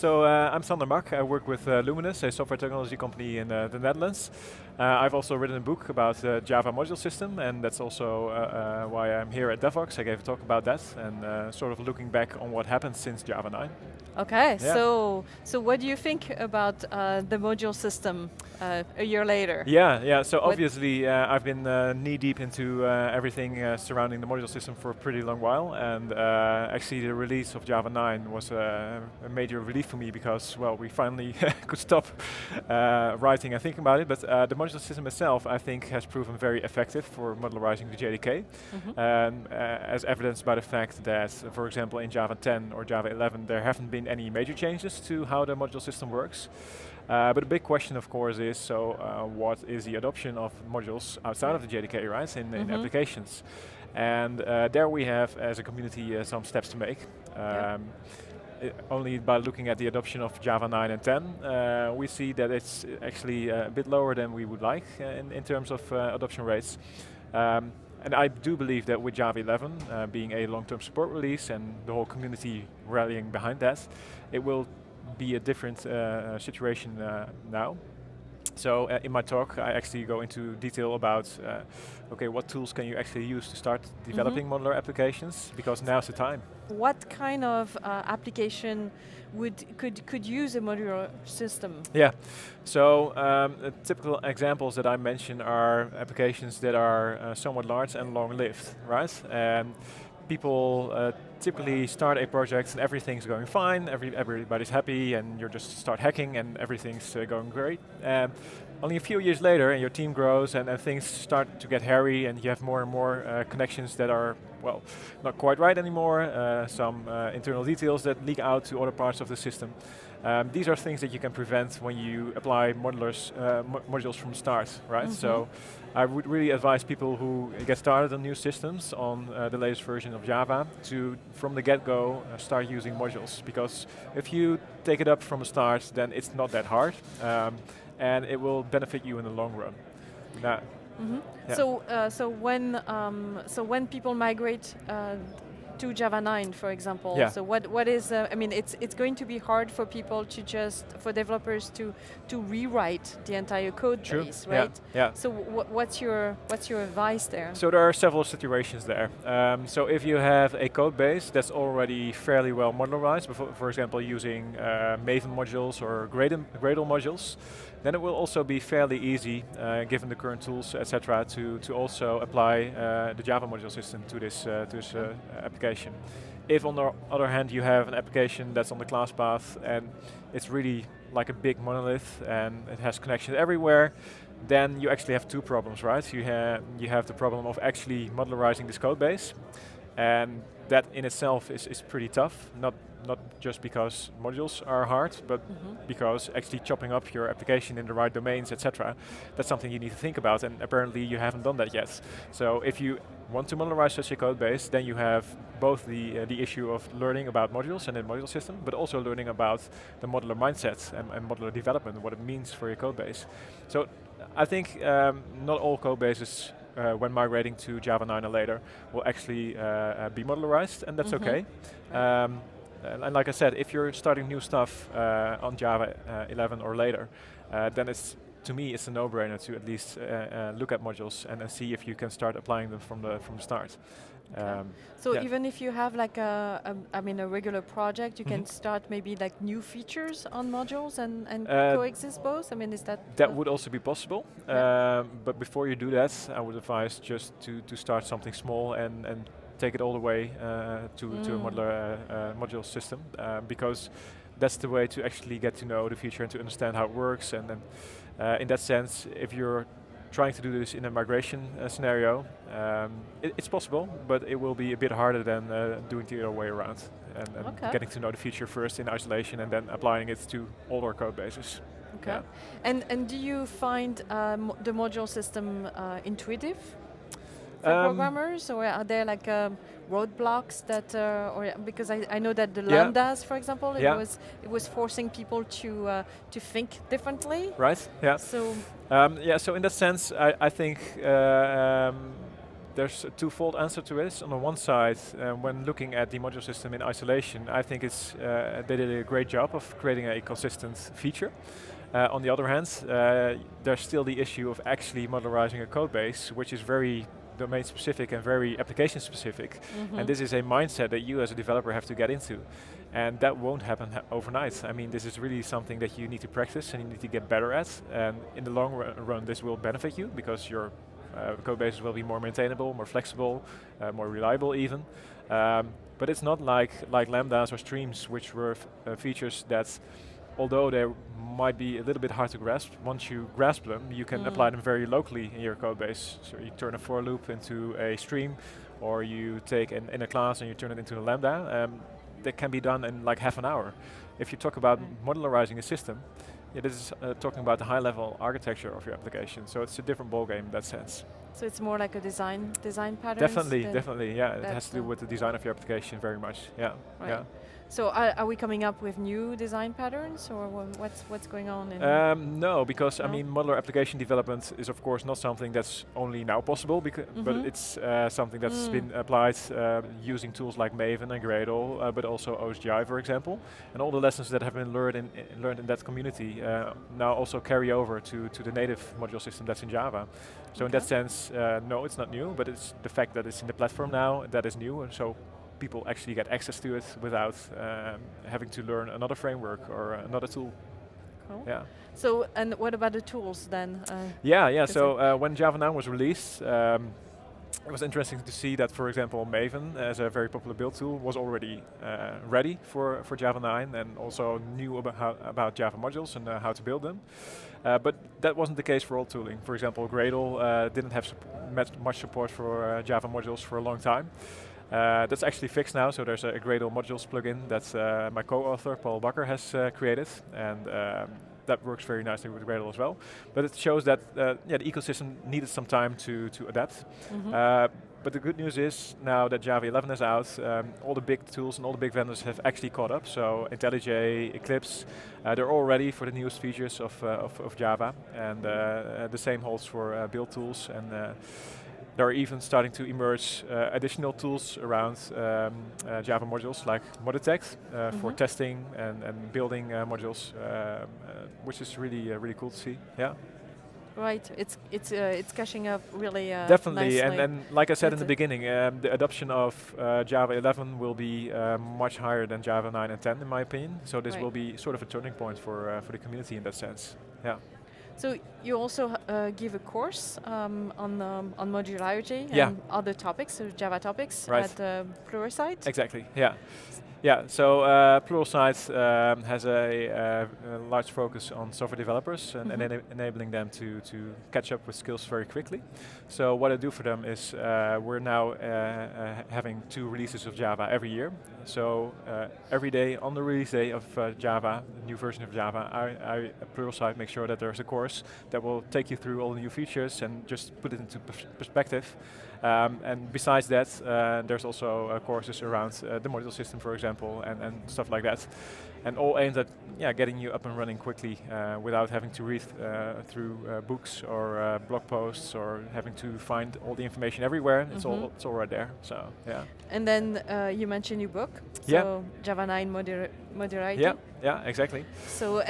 I'm Sander Mak. I work with Luminous, a software technology company in the Netherlands. I've also written a book about the Java module system, and that's also why I'm here at Devox. I gave a talk about that, and sort of looking back on what happened since Java 9. Okay, Yeah. so what do you think about the module system a year later? Yeah. So obviously, I've been knee deep into everything surrounding the module system for a pretty long while, and actually the release of Java 9 was a major relief for me because, well, we finally could stop writing and thinking about it. But the module system itself, I think, has proven very effective for modularizing the JDK, as evidenced by the fact that, for example, in Java 10 or Java 11, there haven't been any major changes to how the module system works. But the big question, of course, is what is the adoption of modules outside of the JDK, right, in applications? And there we have, as a community, some steps to make. Only by looking at the adoption of Java 9 and 10, we see that it's actually a bit lower than we would like in terms of adoption rates. And I do believe that with Java 11 being a long-term support release and the whole community rallying behind that, it will be a different situation now. So in my talk, I actually go into detail about, okay, what tools can you actually use to start developing modular applications, because now's the time. What kind of application could use a modular system? Yeah, so typical examples that I mention are applications that are somewhat large and long-lived, right? And people typically start a project and everything's going fine, everybody's happy, and you just start hacking and everything's going great. Only a few years later, and your team grows, and things start to get hairy, and you have more and more connections that are, well, not quite right anymore, some internal details that leak out to other parts of the system. These are things that you can prevent when you apply modules from the start, right? So I would really advise people who get started on new systems on the latest version of Java to, from the get-go, start using modules, because if you take it up from the start, then it's not that hard. And it will benefit you in the long run. Now, So when people migrate to Java 9, for example, so what is? I mean, it's going to be hard for people to for developers to rewrite the entire code base, right? Yeah. So what's your advice there? So there are several situations there. So if you have a code base that's already fairly well modularized, for example, using Maven modules or Gradle modules, then it will also be fairly easy, given the current tools, etc., to also apply the Java module system to this application. If, on the other hand, you have an application that's on the class path and it's really like a big monolith and it has connections everywhere, then you actually have two problems, right? You have the problem of actually modularizing this code base, and that in itself is pretty tough. Not just because modules are hard, but because actually chopping up your application in the right domains, etc., that's something you need to think about, and apparently you haven't done that yet. So if you want to modularize such a code base, then you have both the issue of learning about modules and the module system, but also learning about the modular mindset and modular development, what it means for your code base. So I think not all code bases when migrating to Java 9 or later will actually be modularized, and that's okay. And like I said, if you're starting new stuff on Java 11 or later, then to me it's a no-brainer to at least look at modules and see if you can start applying them from the start. So even if you have like a regular project, you can start maybe like new features on modules and coexist both. I mean, is that? That would also be possible. But before you do that, I would advise just to start something small and take it all the way to a modular module system, because that's the way to actually get to know the feature and to understand how it works. And then in that sense, if you're trying to do this in a migration scenario, it's possible, but it will be a bit harder than doing the other way around and getting to know the feature first in isolation and then applying it to all our code bases. Okay. And do you find the module system intuitive for programmers, or are there like roadblocks that, because I know that the lambdas, for example, it was forcing people to think differently. Right. Yeah. So so in that sense, I think there's a twofold answer to this. On the one side, when looking at the module system in isolation, I think they did a great job of creating a consistent feature. On the other hand, there's still the issue of actually modularizing a code base, which is very domain specific and very application specific. And this is a mindset that you as a developer have to get into. And that won't happen overnight. I mean, this is really something that you need to practice and you need to get better at. And in the long run, this will benefit you because your code bases will be more maintainable, more flexible, more reliable even. But it's not like lambdas or streams, which were features that, although they might be a little bit hard to grasp, once you grasp them, you can apply them very locally in your code base. So you turn a for loop into a stream, or you take an inner class and you turn it into a lambda. That can be done in like half an hour. If you talk about modularizing a system, this is talking about the high-level architecture of your application. So it's a different ballgame in that sense. So it's more like a design pattern. Definitely, yeah. It has to do with the design of your application very much. Yeah, right. yeah. So are we coming up with new design patterns, or what's going on? No, because I mean, modular application development is of course not something that's only now possible, but it's something that's been applied using tools like Maven and Gradle, but also OSGI, for example. And all the lessons that have been learned in that community now also carry over to the native module system that's in Java. So in that sense, no, it's not new, but it's the fact that it's in the platform now that is new, and so people actually get access to it without having to learn another framework or another tool. Cool. Yeah. So, and what about the tools then? So when Java 9 was released, it was interesting to see that, for example, Maven, as a very popular build tool, was already ready for Java 9 and also knew about Java modules and how to build them. But that wasn't the case for all tooling. For example, Gradle didn't have much support for Java modules for a long time. That's actually fixed now, so there's a Gradle modules plugin that my co-author, Paul Bakker, has created, and that works very nicely with Gradle as well. But it shows that the ecosystem needed some time to adapt. But the good news is, now that Java 11 is out, all the big tools and all the big vendors have actually caught up. So IntelliJ, Eclipse, they're all ready for the newest features of Java, and the same holds for build tools. And there are even starting to emerge additional tools around Java modules like Moditect for testing and building modules, which is really cool to see. Yeah. Right, it's catching up really definitely, nicely. and like I said in the beginning, the adoption of Java 11 will be much higher than Java 9 and 10 in my opinion. So this will be sort of a turning point for the community in that sense. Yeah. So you also give a course on modularity and other topics, so Java topics at Pluralsight. Exactly. Yeah. Yeah, so Pluralsight has a large focus on software developers and enabling them to catch up with skills very quickly. So what I do for them is we're now having 2 releases of Java every year. So every day on the release day of Java, the new version of Java, I at Pluralsight make sure that there's a course that will take you through all the new features and just put it into perspective. And besides that, there's also courses around the module system, for example, and stuff like that. And all aimed at getting you up and running quickly without having to read through books or blog posts or having to find all the information everywhere. It's all right there. So yeah. And then you mentioned your book. So Java 9 Modularizing. Yeah, exactly. So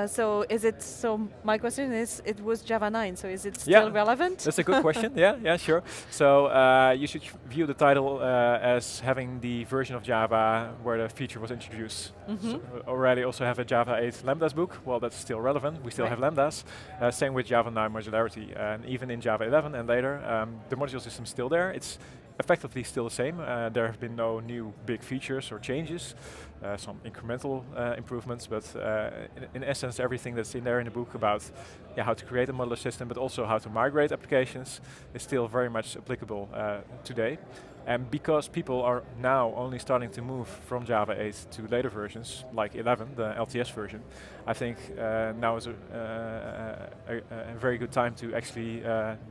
so is it? So my question is, it was Java 9. So is it still relevant? That's a good question. Yeah, sure. So you should view the title as having the version of Java where the feature was introduced. So already also have a Java 8 Lambdas book. Well, that's still relevant. We still have Lambdas. Same with Java 9 modularity, and even in Java 11 and later, the module system is still there. It's effectively still the same. There have been no new big features or changes, some incremental improvements, but in essence, everything that's in there in the book about how to create a modular system, but also how to migrate applications, is still very much applicable today. And because people are now only starting to move from Java 8 to later versions, like 11, the LTS version, I think now is a very good time to actually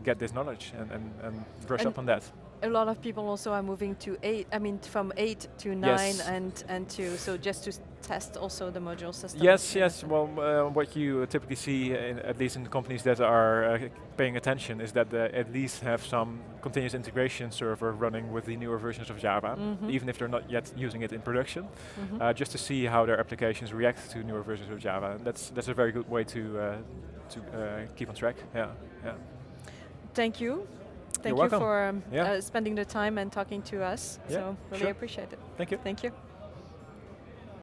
get this knowledge and brush up on that. a lot of people also are moving to 8. I mean, from 8 to 9, Yes. and to so just to test also the module system. Yes, in a yes. sense. Well, what you typically see, at least in the companies that are paying attention, is that they at least have some continuous integration server running with the newer versions of Java, even if they're not yet using it in production, just to see how their applications react to newer versions of Java. And that's a very good way to keep on track. Yeah, yeah. Thank you. Thank You're you welcome. for Yeah. spending the time and talking to us. Yeah, So really sure. appreciate it. Thank you. Thank you.